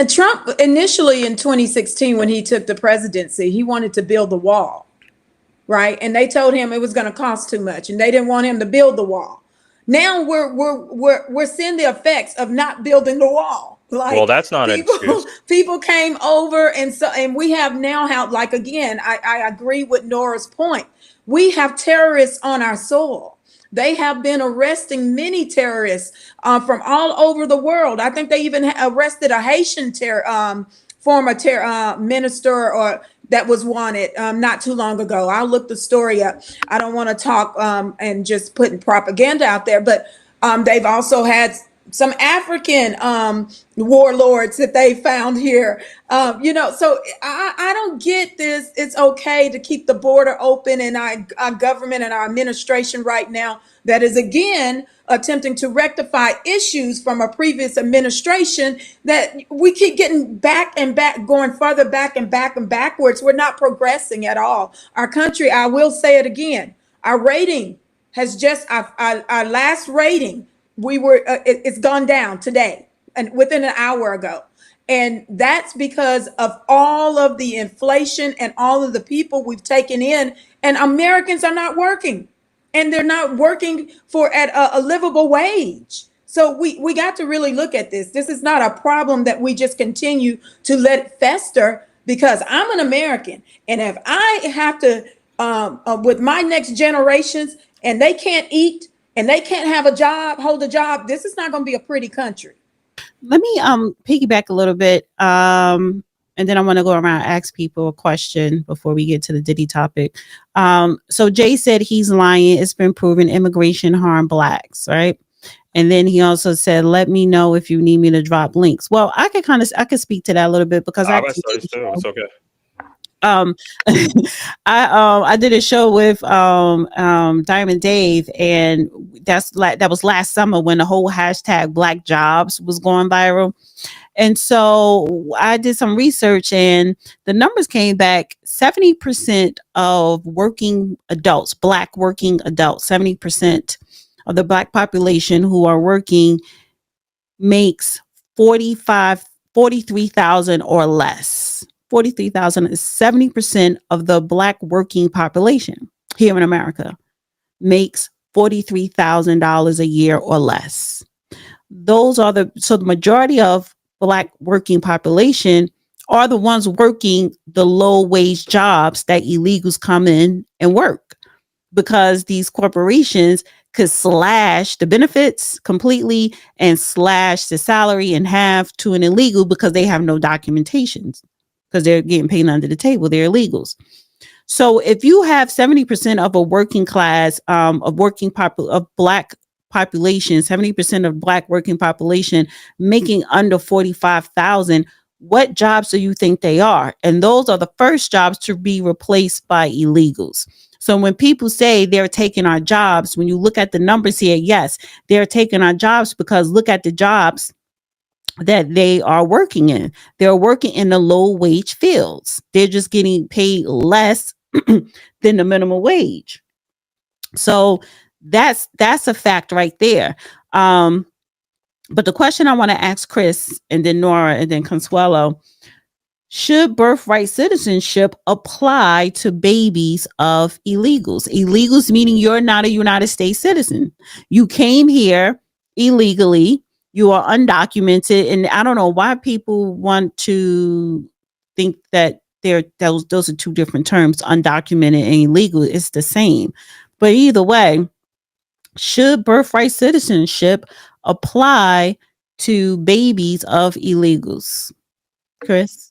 Trump initially in 2016, when he took the presidency, he wanted to build the wall, right? And they told him it was going to cost too much, and they didn't want him to build the wall. Now we're seeing the effects of not building the wall. Well, Like that's not an people excuse. people came over, and we have now how, like, again, I agree with Nora's point. We have terrorists on our soil. They have been arresting many terrorists from all over the world. I think they even arrested a Haitian former minister or that was wanted not too long ago. I'll look the story up. I don't want to talk and just putting propaganda out there, but they've also had some African warlords that they found here. So I don't get this. It's okay to keep the border open, and our government and our administration right now that is again attempting to rectify issues from a previous administration, that we keep getting back and back, going further back and back and backwards. We're not progressing at all. Our country, I will say it again, our rating has just, our last rating, it's gone down today and within an hour ago. And that's because of all of the inflation and all of the people we've taken in, and Americans are not working, and they're not working for at a livable wage. So we got to really look at this. This is not a problem that we just continue to let it fester, because I'm an American. And if I have to, with my next generations, and they can't eat and they can't have a job, hold a job, this is not going to be a pretty country. Let me piggyback a little bit. And then I want to go around and ask people a question before we get to the Diddy topic. So Jay said he's lying. It's been proven immigration harm blacks, right? And then he also said, let me know if you need me to drop links. Well, I could speak to that a little bit, because I started too. It's okay. I did a show with Diamond Dave, and that was last summer when the whole hashtag Black Jobs was going viral. And so I did some research, and the numbers came back. 70% of working adults, Black working adults, 70% of the Black population who are working makes 43,000 or less. 43,000 is 70% of the Black working population here in America makes $43,000 a year or less. So the majority of Black working population are the ones working the low wage jobs that illegals come in and work, because these corporations could slash the benefits completely and slash the salary in half to an illegal, because they have no documentations, because they're getting paid under the table. They're illegals. So if you have 70% of a working class, of Black population, 70% of Black working population making under 45,000, what jobs do you think they are? And those are the first jobs to be replaced by illegals. So when people say they're taking our jobs, when you look at the numbers here, yes, they're taking our jobs, because look at the jobs that they are working in. They're working in the low wage fields. They're just getting paid less than the minimum wage. So that's a fact right there. But the question I want to ask Chris, and then Nora, and then Consuelo: should birthright citizenship apply to babies of illegals? Illegals meaning you're not a United States citizen. You came here illegally. You are undocumented. And I don't know why people want to think that those are two different terms, undocumented and illegal. It's the same. But either way, should birthright citizenship apply to babies of illegals? Chris?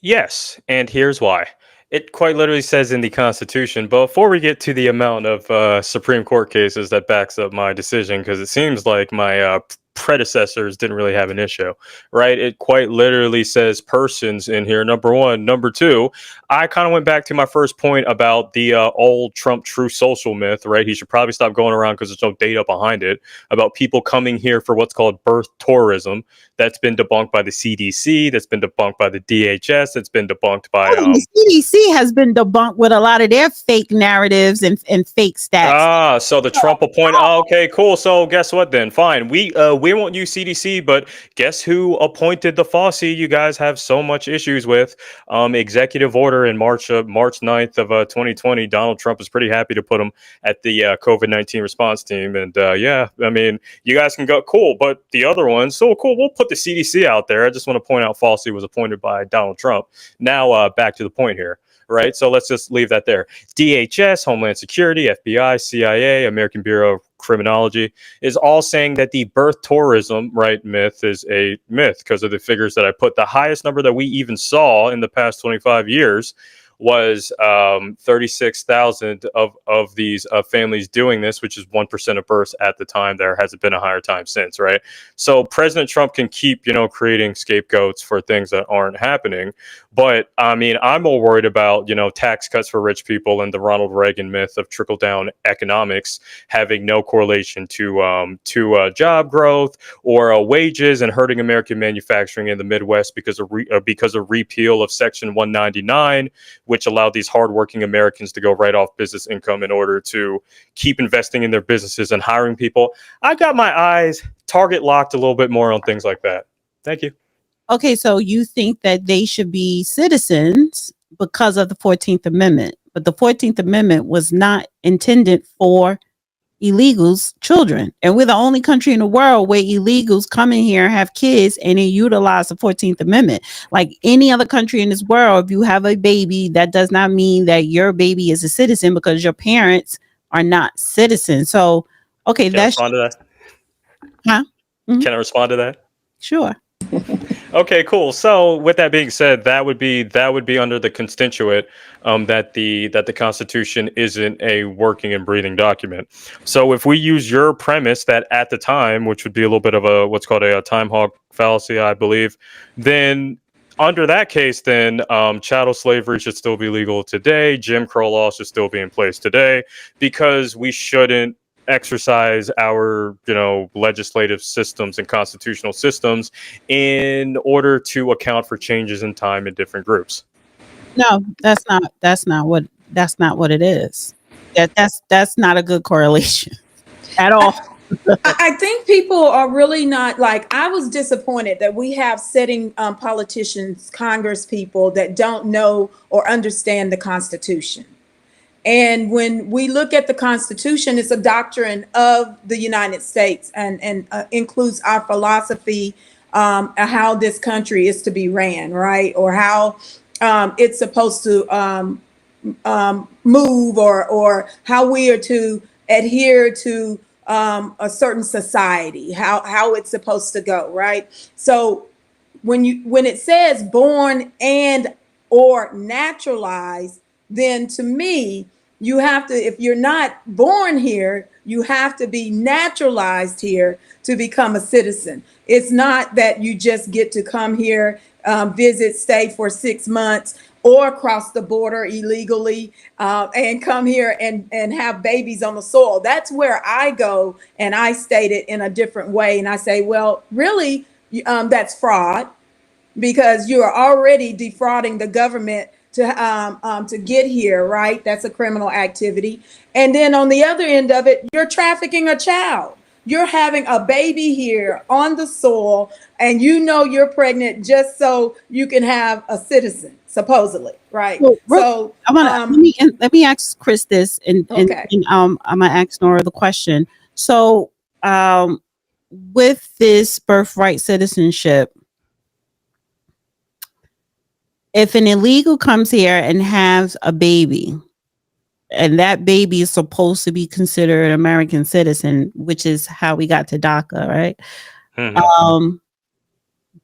Yes, and here's why. It quite literally says in the Constitution. But before we get to the amount of Supreme Court cases that backs up my decision, because it seems like my predecessors didn't really have an issue, right? It quite literally says persons in here, number one. Number two, I kind of went back to my first point about the old Trump true social myth, right? He should probably stop going around, because there's no data behind it, about people coming here for what's called birth tourism. That's been debunked by the CDC. That's been debunked by the DHS. That's been debunked by... the CDC has been debunked with a lot of their fake narratives and fake stats. So the Trump appointed... Oh, okay, cool. So guess what then? Fine. We we won't use CDC, but guess who appointed the Fauci you guys have so much issues with? Executive order in March 9th of 2020. Donald Trump was pretty happy to put him at the COVID-19 response team. And yeah, I mean, you guys can go, cool, but the other one, so cool, we'll put the CDC out there. I just want to point out Fauci was appointed by Donald Trump. Now, back to the point here. Right. So let's just leave that there. DHS, Homeland Security, FBI, CIA, American Bureau of Criminology is all saying that the birth tourism, right, myth is a myth because of the figures that I put. The highest number that we even saw in the past 25 years was 36,000 of these families doing this, which is 1% of births at the time. There hasn't been a higher time since, right? So President Trump can keep, creating scapegoats for things that aren't happening. But I mean, I'm more worried about, tax cuts for rich people and the Ronald Reagan myth of trickle down economics having no correlation to job growth or wages, and hurting American manufacturing in the Midwest because of repeal of Section 199, which allowed these hardworking Americans to go right off business income in order to keep investing in their businesses and hiring people. I got my eyes target locked a little bit more on things like that. Thank you. Okay, so you think that they should be citizens because of the 14th Amendment, but the 14th Amendment was not intended for illegals' children. And we're the only country in the world where illegals come in here, have kids, and they utilize the 14th Amendment. Like any other country in this world, if you have a baby, that does not mean that your baby is a citizen because your parents are not citizens. So, okay, Can I respond to that? Huh? Mm-hmm. Can I respond to that? Sure. Okay, cool. So with that being said, that would be under the constituent that the Constitution isn't a working and breathing document. So if we use your premise that at the time, which would be a little bit of a what's called a time hog fallacy, I believe, then under that case, then chattel slavery should still be legal today. Jim Crow law should still be in place today, because we shouldn't exercise our legislative systems and constitutional systems in order to account for changes in time in different groups. No, that's not what it is. That's not a good correlation at all. I think people are really not, like, I was disappointed that we have sitting politicians, Congress people that don't know or understand the Constitution. And when we look at the Constitution, it's a doctrine of the United States and includes our philosophy, how this country is to be ran, right? Or how it's supposed to move, or how we are to adhere to a certain society, how it's supposed to go, right? So when it says born and or naturalized, then to me, you have to, if you're not born here, you have to be naturalized here to become a citizen. It's not that you just get to come here, visit, stay for 6 months, or cross the border illegally and come here and have babies on the soil. That's where I go and I state it in a different way. And I say, well, really, that's fraud, because you are already defrauding the government to get here, right? That's a criminal activity. And then on the other end of it, you're trafficking a child. You're having a baby here on the soil, and you're pregnant just so you can have a citizen, supposedly, right? So I want to let me ask Chris this, and I'm gonna ask Nora the question. So with this birthright citizenship, if an illegal comes here and has a baby, and that baby is supposed to be considered an American citizen, which is how we got to DACA, right? Mm-hmm.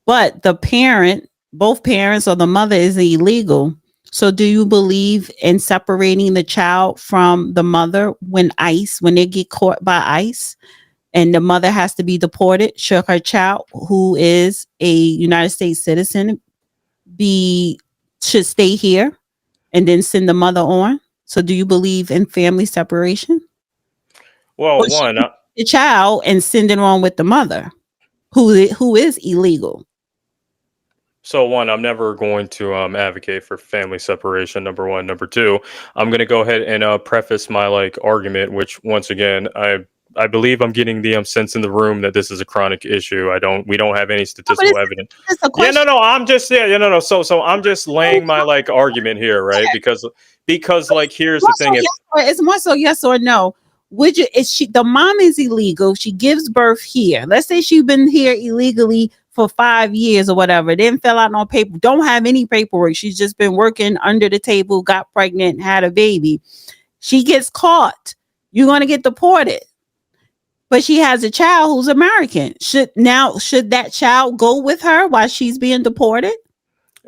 But both parents or the mother is illegal. So do you believe in separating the child from the mother when they get caught by ICE and the mother has to be deported? Should her child, who is a United States citizen, should stay here and then send the mother on? So do you believe in family separation? Well, the child and send it on with the mother who is illegal. So I'm never going to advocate for family separation, number one. Number two, I'm going to go ahead and preface my argument, which once again, I believe I'm getting the sense in the room that this is a chronic issue. We don't have any statistical evidence. Yeah, no, I'm just no. So I'm just laying my like argument here, right? Because like here's the thing: it's more so yes or no. Would you? Is she the mom is illegal? She gives birth here. Let's say she's been here illegally for 5 years or whatever. Didn't fill out no paper. Don't have any paperwork. She's just been working under the table. Got pregnant. Had a baby. She gets caught. You're gonna get deported. But she has a child who's American. Should that child go with her while she's being deported?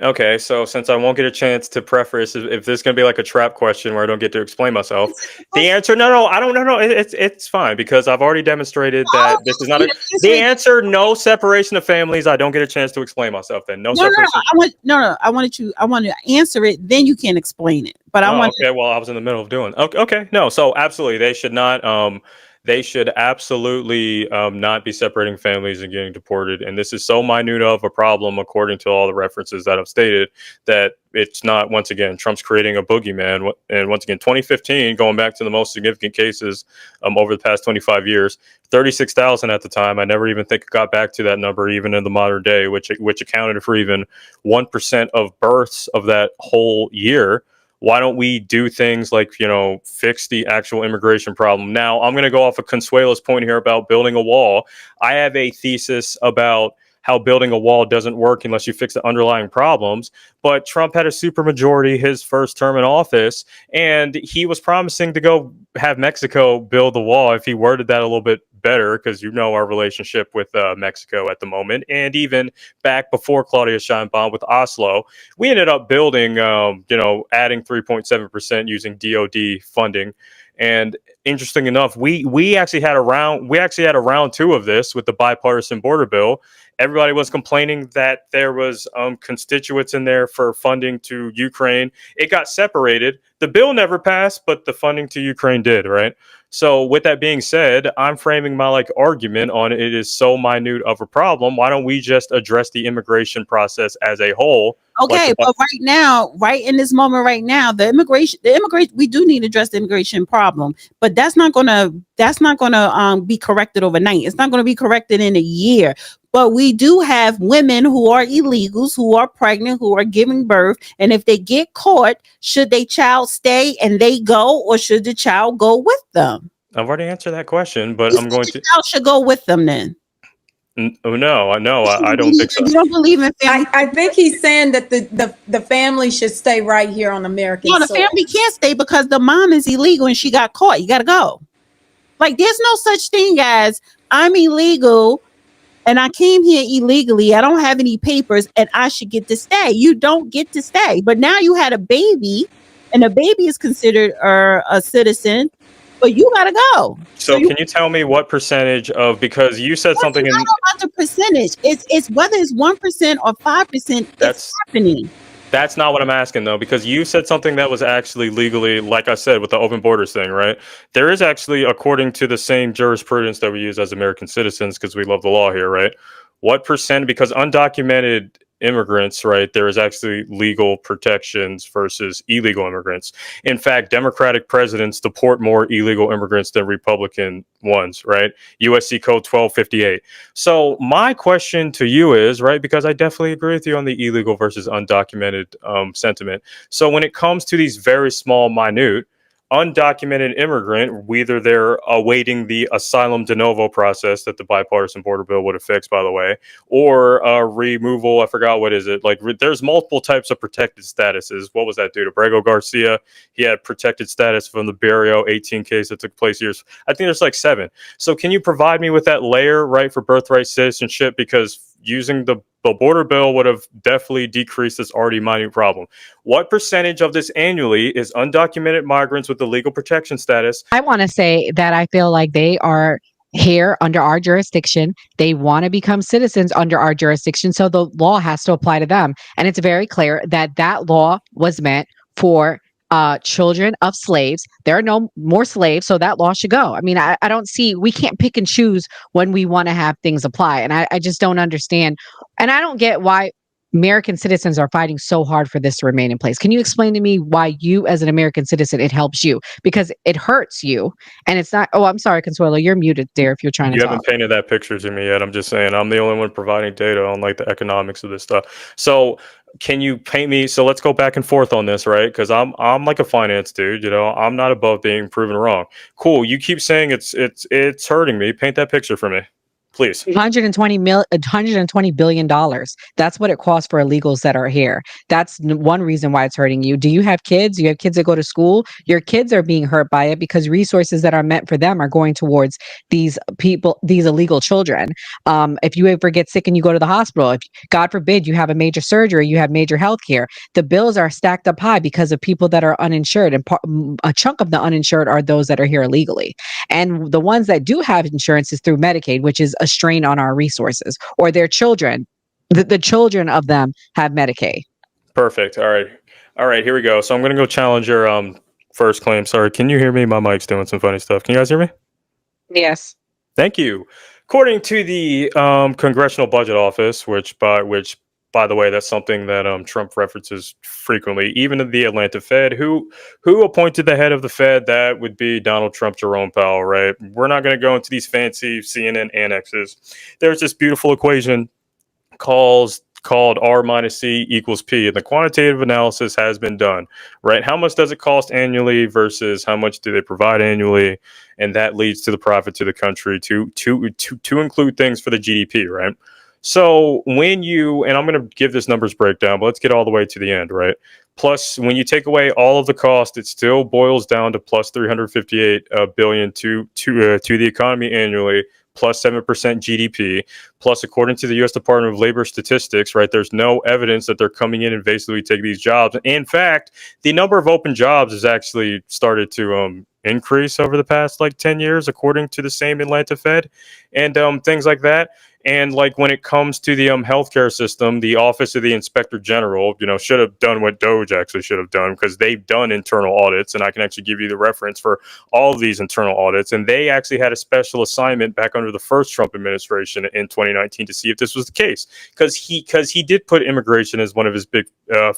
Okay, so since I won't get a chance to preface, if this is going to be like a trap question where I don't get to explain myself, the answer, no, I don't know. It's fine because I've already demonstrated that this is not the answer. No separation of families. I don't get a chance to explain myself. Then no separation. I want to answer it. Then you can explain it. But okay. Well, I was in the middle of doing. Okay. No. So absolutely, they should not. They should absolutely not be separating families and getting deported. And this is so minute of a problem, according to all the references that I've stated, that it's not, once again, Trump's creating a boogeyman. And once again, 2015, going back to the most significant cases over the past 25 years, 36,000 at the time. I never even think it got back to that number, even in the modern day, which accounted for even 1% of births of that whole year. Why don't we do things like, fix the actual immigration problem? Now, I'm going to go off of Consuela's point here about building a wall. I have a thesis about how building a wall doesn't work unless you fix the underlying problems. But Trump had a supermajority his first term in office, and he was promising to go have Mexico build the wall if he worded that a little bit better, because our relationship with Mexico at the moment, and even back before Claudia Sheinbaum with Oslo, we ended up building, adding 3.7% using DoD funding. And interesting enough, we actually had a round two of this with the bipartisan border bill. Everybody was complaining that there was constituents in there for funding to Ukraine. It got separated. The bill never passed, but the funding to Ukraine did, right? So with that being said, I'm framing my argument on it is so minute of a problem. Why don't we just address the immigration process as a whole? Okay, but right now, right in this moment, right now, the immigration, we do need to address the immigration problem, but that's not gonna be corrected overnight. It's not gonna be corrected in a year. But we do have women who are illegals, who are pregnant, who are giving birth, and if they get caught, should their child stay and they go, or should the child go with them? I've already answered that question, but I'm going to. The child should go with them then. No, I don't think so. You don't believe in family? I think he's saying that the family should stay right here on American soil. No, the family can't stay because the mom is illegal and she got caught. You got to go. There's no such thing as I'm illegal and I came here illegally. I don't have any papers and I should get to stay. You don't get to stay. But now you had a baby and a baby is considered a citizen. But you gotta go. So can you tell me what percentage of, because you said something in about the percentage? It's whether it's 1% or 5%. It's happening. That's not what I'm asking though, because you said something that was actually legally, like I said, with the open borders thing, right? There is actually, according to the same jurisprudence that we use as American citizens, because we love the law here, right? What percent? Because undocumented immigrants, right, there is actually legal protections versus illegal immigrants. In fact, Democratic presidents deport more illegal immigrants than Republican ones, right? USC Code 1258. So my question to you is, right, because I definitely agree with you on the illegal versus undocumented sentiment. So when it comes to these very small, minute, undocumented immigrant, whether they're awaiting the asylum de novo process that the bipartisan border bill would have fixed, by the way, or removal, I forgot what is it, there's multiple types of protected statuses. What was that dude? Abrego Garcia, he had protected status from the Barrio 18 case that took place years. I think there's 7. So can you provide me with that layer, right, for birthright citizenship? Because using the border bill would have definitely decreased this already minute problem. What percentage of this annually is undocumented migrants with the legal protection status? I want to say that I feel like they are here under our jurisdiction. They want to become citizens under our jurisdiction. So the law has to apply to them. And it's very clear that that law was meant for children of slaves. There are no more slaves, so that law should go. I mean, I don't see, we can't pick and choose when we want to have things apply. And I just don't understand. And I don't get why American citizens are fighting so hard for this to remain in place. Can you explain to me why you, as an American citizen, it helps you? Because it hurts you, and it's not. Oh, I'm sorry, Consuelo, you're muted there if you're trying to You talk. haven't painted that picture to me yet. I'm just saying I'm the only one providing data on like the economics of this stuff. So can you paint me? So let's go back and forth on this, right? Because I'm like a finance dude. You know, I'm not above being proven wrong. Cool. You keep saying it's hurting me. Paint that picture for me, please. 120 billion dollars. That's what it costs for illegals that are here. That's one reason why it's hurting you. Do you have kids? You have kids that go to school? Your kids are being hurt by it because resources that are meant for them are going towards these people, these illegal children. If you ever get sick and you go to the hospital, if God forbid you have a major surgery, you have major health care, the bills are stacked up high because of people that are uninsured, and a chunk of the uninsured are those that are here illegally. And the ones that do have insurance is through Medicaid, which is a strain on our resources, or their children. The children of them have Medicaid. Perfect. All right. All right. Here we go. So I'm gonna go challenge your first claim. Sorry. Can you hear me? My mic's doing some funny stuff. Can you guys hear me? Yes. Thank you. According to the Congressional Budget Office, which by the way, that's something that Trump references frequently, even in the Atlanta Fed, who appointed the head of the Fed. That would be Donald Trump, Jerome Powell, right? We're not going to go into these fancy CNN annexes. There's this beautiful equation called R minus C equals P, and the quantitative analysis has been done, right? How much does it cost annually versus how much do they provide annually, and that leads to the profit to the country to include things for the GDP, right? So when you, and I'm going to give this numbers breakdown, but let's get all the way to the end, right? Plus, when you take away all of the cost, it still boils down to plus 358 billion to the economy annually, plus 7% GDP. Plus, according to the U.S. Department of Labor statistics, right, there's no evidence that they're coming in and basically taking these jobs. In fact, the number of open jobs has actually started to increase over the past like 10 years, according to the same Atlanta Fed, and things like that. And like when it comes to the healthcare system, the Office of the Inspector General, you know, should have done what Doge actually should have done, because they've done internal audits, and I can actually give you the reference for all of these internal audits. And they actually had a special assignment back under the first Trump administration in 2019 to see if this was the case, because he did put immigration as one of his big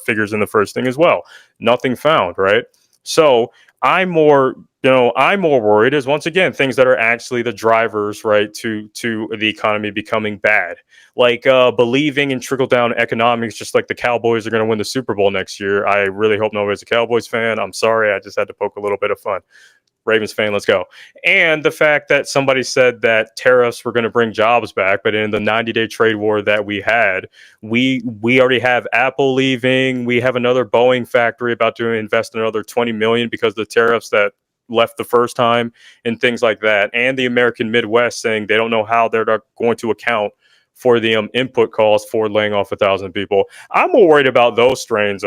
figures in the first thing as well. Nothing found, right? So I'm more worried is, once again, things that are actually the drivers, right, to the economy becoming bad, like believing in trickle down economics, just like the Cowboys are going to win the Super Bowl next year. I really hope nobody's a Cowboys fan. I'm sorry, I just had to poke a little bit of fun. Ravens fan, let's go. And the fact that somebody said that tariffs were going to bring jobs back, but in the 90-day trade war that we had, we already have Apple leaving. We have another Boeing factory about to invest another $20 million because of the tariffs that left the first time, and things like that. And the American Midwest saying they don't know how they're going to account for the input costs for laying off 1,000 people. I'm more worried about those strains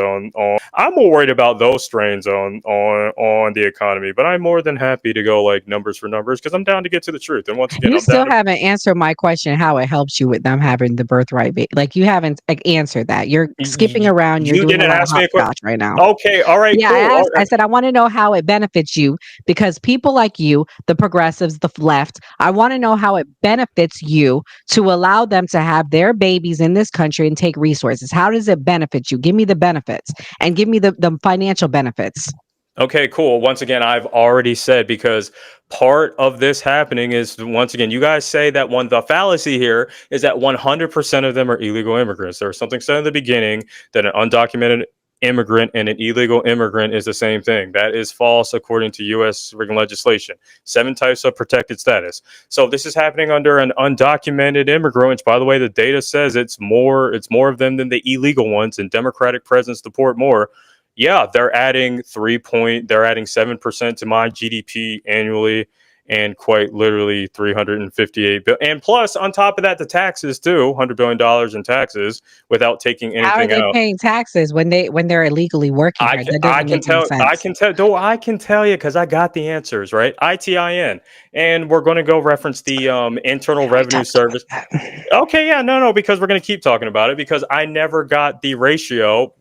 on the economy, but I'm more than happy to go like numbers for numbers, because I'm down to get to the truth. And once again, You I'm still down to, haven't answered my question how it helps you with them having the birthright. Like, you haven't answered that. You're skipping around. You're you doing a didn't lot of ask me a question. hopscotch right now. Okay, all right, Yeah, cool. I All asked. I right. said I want to know how it benefits you, because people like you, the progressives, the left, I want to know how it benefits you to allow them to have their babies in this country and take resources. How does it benefit you? Give me the benefits, and give me the financial benefits. Okay, cool. Once again, I've already said, because part of this happening is, once again, you guys say that the fallacy here is that 100% of them are illegal immigrants. There was something said in the beginning that an undocumented immigrant and an illegal immigrant is the same thing. That is false according to U.S. legislation. 7 types of protected status. So this is happening under an undocumented immigrant, which, by the way, the data says it's more of them than the illegal ones, and Democratic presidents deport more. Yeah, they're adding 7% to my GDP annually, and quite literally 358 billion. And plus, on top of that, the taxes too, $100 billion in taxes without taking How are anything they out. paying taxes when they're illegally working here? That doesn't make any sense. I can tell you, because I got the answers, right? ITIN. And we're going to go reference the Internal Revenue Service. Okay, yeah, no, because we're going to keep talking about it, because I never got the ratio.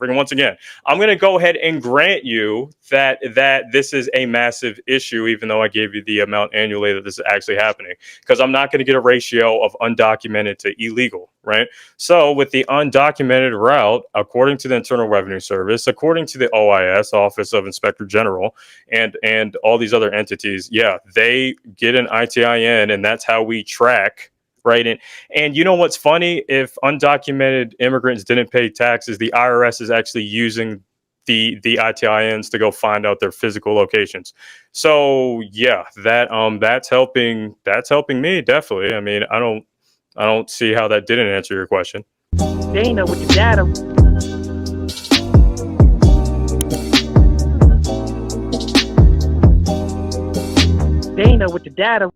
working. And once again, I'm going to go ahead and grant you that this is a massive issue, even though I gave you the amount annually that this is actually happening, because I'm not going to get a ratio of undocumented to illegal, right? So with the undocumented route, according to the Internal Revenue Service, according to the OIS, Office of Inspector General, and all these other entities, yeah, they get an ITIN, and that's how we track. Right. And you know what's funny? If undocumented immigrants didn't pay taxes, the IRS is actually using the ITINs to go find out their physical locations. So yeah, that's helping me, definitely. I mean, I don't see how that didn't answer your question. Dana with the data. Dana with the data.